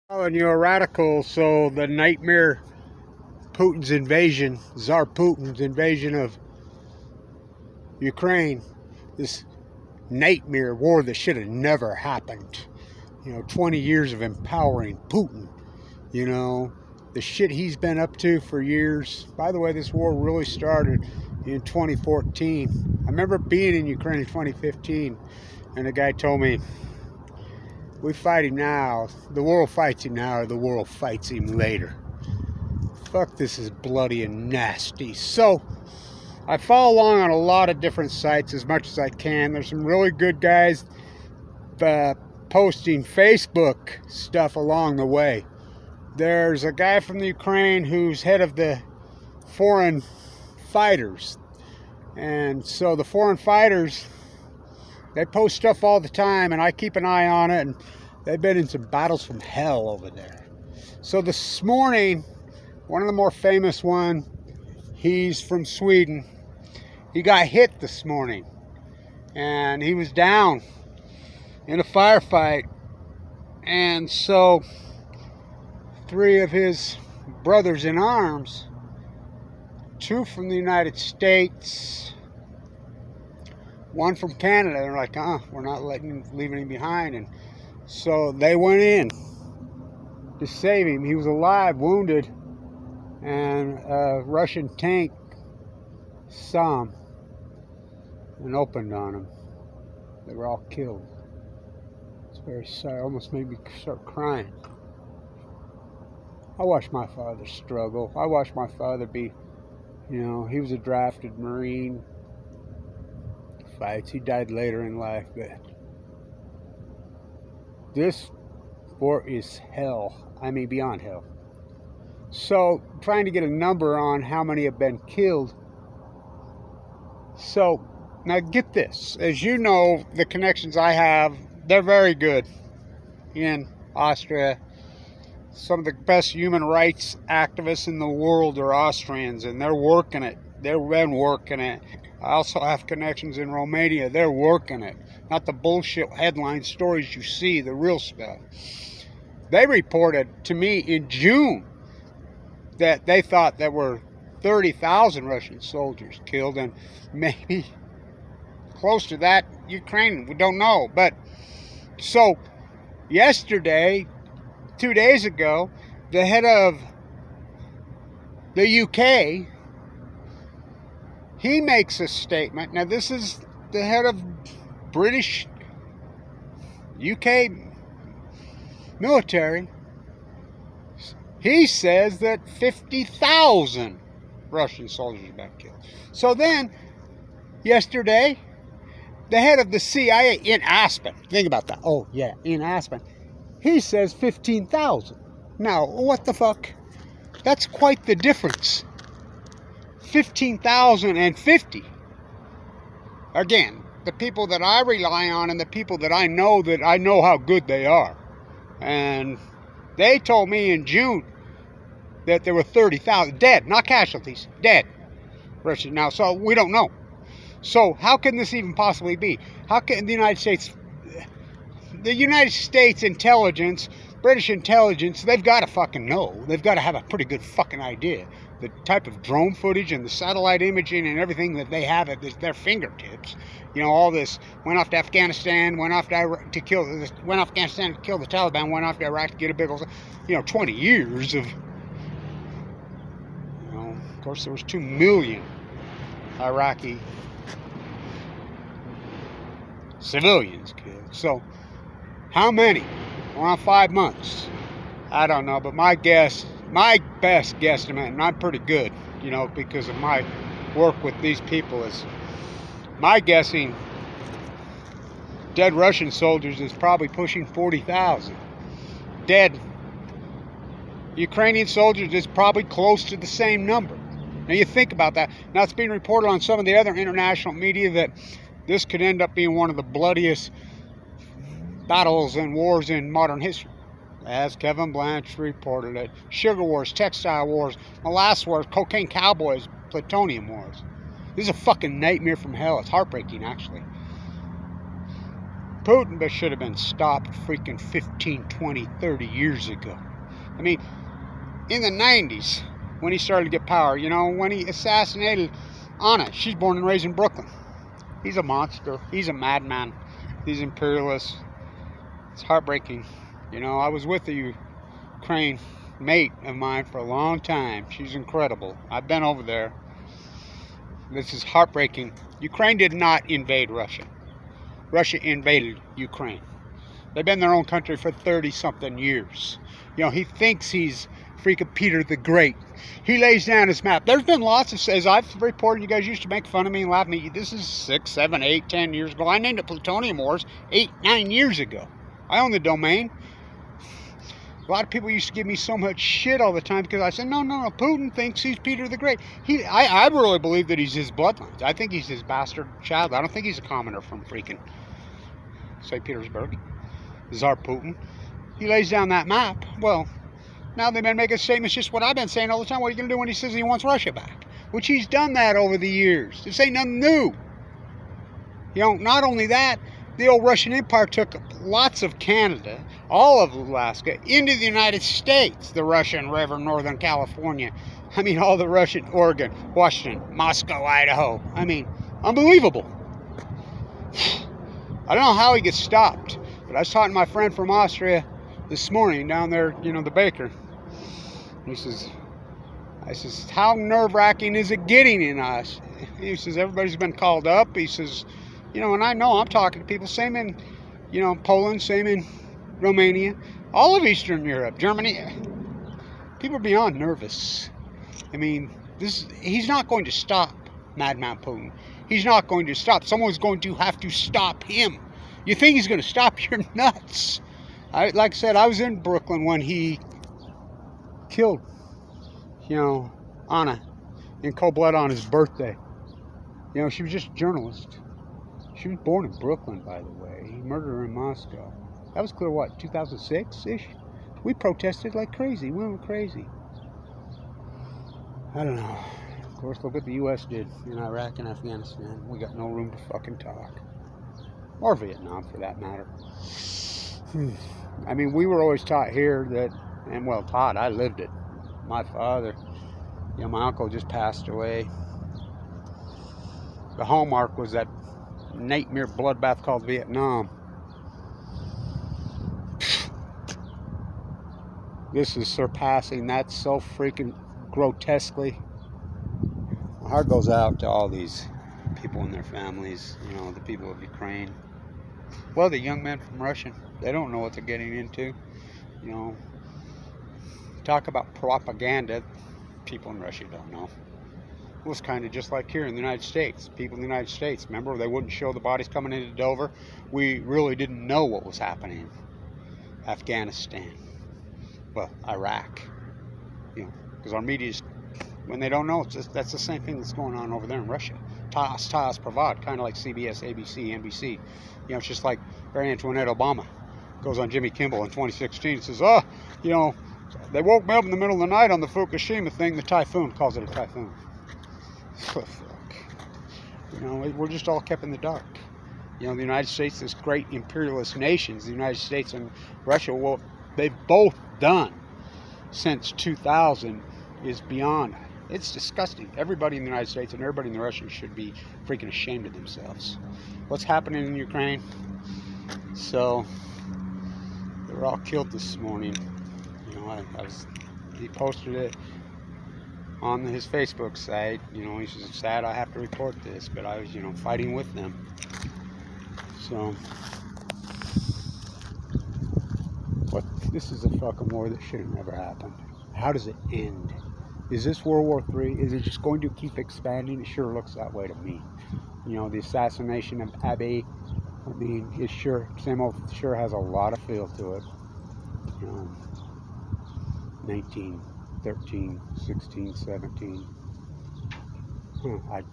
And you're a radical, so the nightmare Putin's invasion, Tsar Putin's invasion of Ukraine, this nightmare war that should have never happened. 20 years of empowering Putin, you know, the shit he's been up to for years. By the way, this war really started in 2014. I remember being in Ukraine in 2015, and a guy told me, we fight him now. The world fights him now, or the world fights him later. Fuck, this is bloody and nasty. So, I follow along on a lot of different sites as much as I can. There's some really good guys posting Facebook stuff along the way. There's a guy from the Ukraine who's head of the foreign fighters. And so the foreign fighters, they post stuff all the time, and I keep an eye on it, and they've been in some battles from hell over there. So this morning, one of the more famous one, he's from Sweden. He got hit this morning, and he was down in a firefight. And so 3 of his brothers in arms, 2 from the United States, 1 from Canada, they're like, we're not leaving him behind. And so they went in to save him. He was alive, wounded, and a Russian tank saw him and opened on him. They were all killed. It's very sad. Almost made me start crying. I watched my father struggle. I watched my father be, he was a drafted Marine. Fights. He died later in life, but this war is hell. I mean, beyond hell. So, trying to get a number on how many have been killed. So, now get this. As you know, the connections I have, they're very good in Austria. Some of the best human rights activists in the world are Austrians, and they're working it. They've been working it. I also have connections in Romania. They're working it. Not the bullshit headline stories you see, the real stuff. They reported to me in June that they thought there were 30,000 Russian soldiers killed, and maybe close to that Ukraine. We don't know. But so yesterday, 2 days ago, the head of the UK, he makes a statement. Now, this is the head of British UK military. He says that 50,000 Russian soldiers have been killed. So then, yesterday, the head of the CIA in Aspen, think about that. Oh, yeah, in Aspen. He says 15,000. Now, what the fuck? That's quite the difference. 15,000 and 50. Again, the people that I rely on and the people that I know how good they are. And they told me in June that there were 30,000 dead, not casualties, dead Russians. Now, so we don't know. So how can this even possibly be? How can the United States intelligence, British intelligence, they've got to fucking know. They've got to have a pretty good fucking idea. The type of drone footage and the satellite imaging and everything that they have at their fingertips. All this went off to Afghanistan, went off to Afghanistan to kill the Taliban, went off to Iraq to get a big old, 20 years of, of course there was 2 million Iraqi civilians killed. So, how many? Around 5 months. I don't know, but my best guesstimate, and I'm pretty good, because of my work with these people, is my guessing dead Russian soldiers is probably pushing 40,000. Dead Ukrainian soldiers is probably close to the same number. Now you think about that. Now it's being reported on some of the other international media that this could end up being one of the bloodiest battles and wars in modern history. As Kevin Blanch reported it. Sugar wars, textile wars, molasses wars, cocaine cowboys, plutonium wars. This is a fucking nightmare from hell. It's heartbreaking, actually. Putin should have been stopped freaking 15, 20, 30 years ago. I mean, in the 90s, when he started to get power, you know, when he assassinated Anna, she's born and raised in Brooklyn. He's a monster. He's a madman. He's imperialist. It's heartbreaking. You know, I was with the Ukraine mate of mine for a long time. She's incredible. I've been over there. This is heartbreaking. Ukraine did not invade Russia. Russia invaded Ukraine. They've been their own country for 30-something years. You know, he thinks he's freaking Peter the Great. He lays down his map. There's been lots of, as I've reported, you guys used to make fun of me and laugh at me. This is 6, 7, 8, 10 years ago. I named it Plutonium Wars 8, 9 years ago. I own the domain. A lot of people used to give me so much shit all the time because I said, no, Putin thinks he's Peter the Great. I really believe that he's his bloodlines. I think he's his bastard child. I don't think he's a commoner from freaking St. Petersburg. Tsar Putin. He lays down that map. Well, now they've been making statements, just what I've been saying all the time. What are you going to do when he says he wants Russia back? Which he's done that over the years. This ain't nothing new. You know, not only that, the old Russian Empire took lots of Canada, all of Alaska, into the United States. The Russian River, Northern California. I mean, all the Russian, Oregon, Washington, Moscow, Idaho. I mean, unbelievable. I don't know how he gets stopped, but I was talking to my friend from Austria this morning down there, you know, the baker. He says, I says, how nerve-wracking is it getting in us? He says, everybody's been called up. He says, you know, and I know I'm talking to people, same in, you know, Poland, same in Romania, all of Eastern Europe, Germany. People are beyond nervous. I mean, he's not going to stop Madman Putin. He's not going to stop. Someone's going to have to stop him. You think he's going to stop? You're nuts. Like I said, I was in Brooklyn when he killed, you know, Anna in cold blood on his birthday. You know, she was just a journalist. She was born in Brooklyn, by the way. He murdered her in Moscow. That was clear, what, 2006-ish? We protested like crazy. We went crazy. I don't know. Of course, look what the U.S. did in Iraq and Afghanistan. We got no room to fucking talk. Or Vietnam, for that matter. I mean, we were always taught here that, and well taught, I lived it. My father, you know, my uncle just passed away. The hallmark was that nightmare bloodbath called Vietnam. This is surpassing that so freaking grotesquely. My heart goes out to all these people and their families, you know, the people of Ukraine. Well, the young men from Russia, they don't know what they're getting into. You know, talk about propaganda, people in Russia don't know. It was kind of just like here in the United States. People in the United States, remember, they wouldn't show the bodies coming into Dover. We really didn't know what was happening in Afghanistan. Well, Iraq. You know, because our media's, when they don't know, that's the same thing that's going on over there in Russia. Tas Pravad, kind of like CBS, ABC, NBC. You know, it's just like Marie Antoinette Obama goes on Jimmy Kimmel in 2016 and says, oh, you know, they woke me up in the middle of the night on the Fukushima thing, the typhoon, calls it a typhoon. Oh, fuck. You know, we're just all kept in the dark. You know, the United States, this great imperialist nations, the United States and Russia, what they've both done since 2000 is beyond. It's disgusting. Everybody in the United States and everybody in the Russia should be freaking ashamed of themselves. What's happening in Ukraine? So, they were all killed this morning. You know, he posted it on his Facebook site. You know, he says, it's sad I have to report this, but I was, you know, fighting with them. So, but this is a fucking war that should have never happened. How does it end? Is this World War III? Is it just going to keep expanding? It sure looks that way to me. You know, the assassination of Abbey, I mean, it sure has a lot of feel to it. You know, 1913, 16, 17. I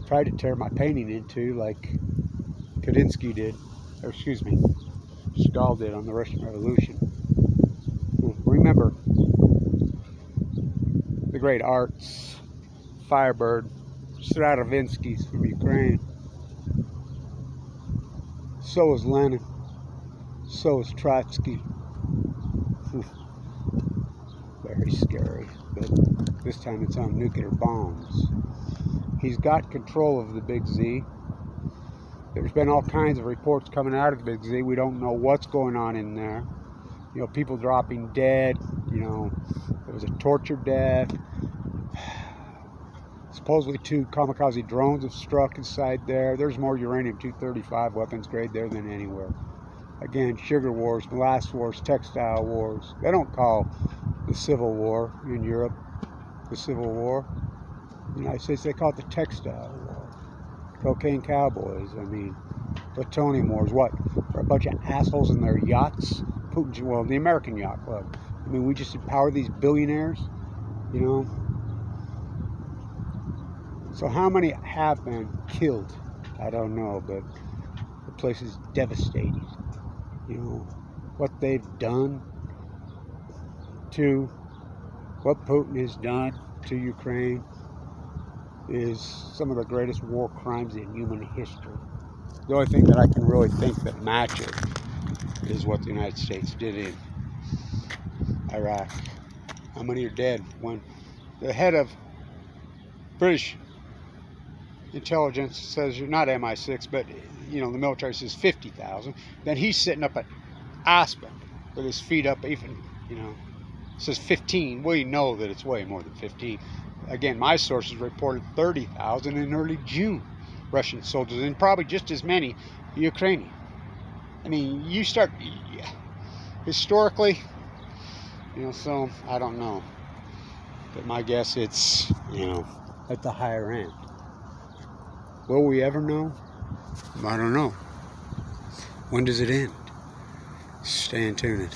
tried to tear my painting into like Kandinsky did, or excuse me, Chagall did on the Russian Revolution. Remember the great arts, Firebird, Stravinsky's from Ukraine. So was Lenin. So was Trotsky. Very scary. But this time it's on nuclear bombs. He's got control of the Big Z. There's been all kinds of reports coming out of the Big Z. We don't know what's going on in there. You know, people dropping dead. You know, there was a torture death. Supposedly 2 kamikaze drones have struck inside there. There's more uranium-235 weapons grade there than anywhere. Again, sugar wars, molasses wars, textile wars. They don't call the Civil War in Europe the Civil War. In the United States, they call it the textile war. Cocaine cowboys, I mean, plutonium wars. What? For a bunch of assholes in their yachts? Putin, well, the American Yacht Club. I mean, we just empower these billionaires, you know? So how many have been killed? I don't know, but the place is devastated. You know, what they've done to, what Putin has done to Ukraine is some of the greatest war crimes in human history. The only thing that I can really think that matches it is what the United States did in Iraq. How many are dead? When the head of British intelligence says you're not MI6, but you know the military says 50,000. Then he's sitting up at Aspen with his feet up, even you know, says 15. We know that it's way more than 15. Again, my sources reported 30,000 in early June, Russian soldiers, and probably just as many Ukrainian. I mean, you start historically, you know. So I don't know, but my guess it's you know at the higher end. Will we ever know? I don't know. When does it end? Stay tuned.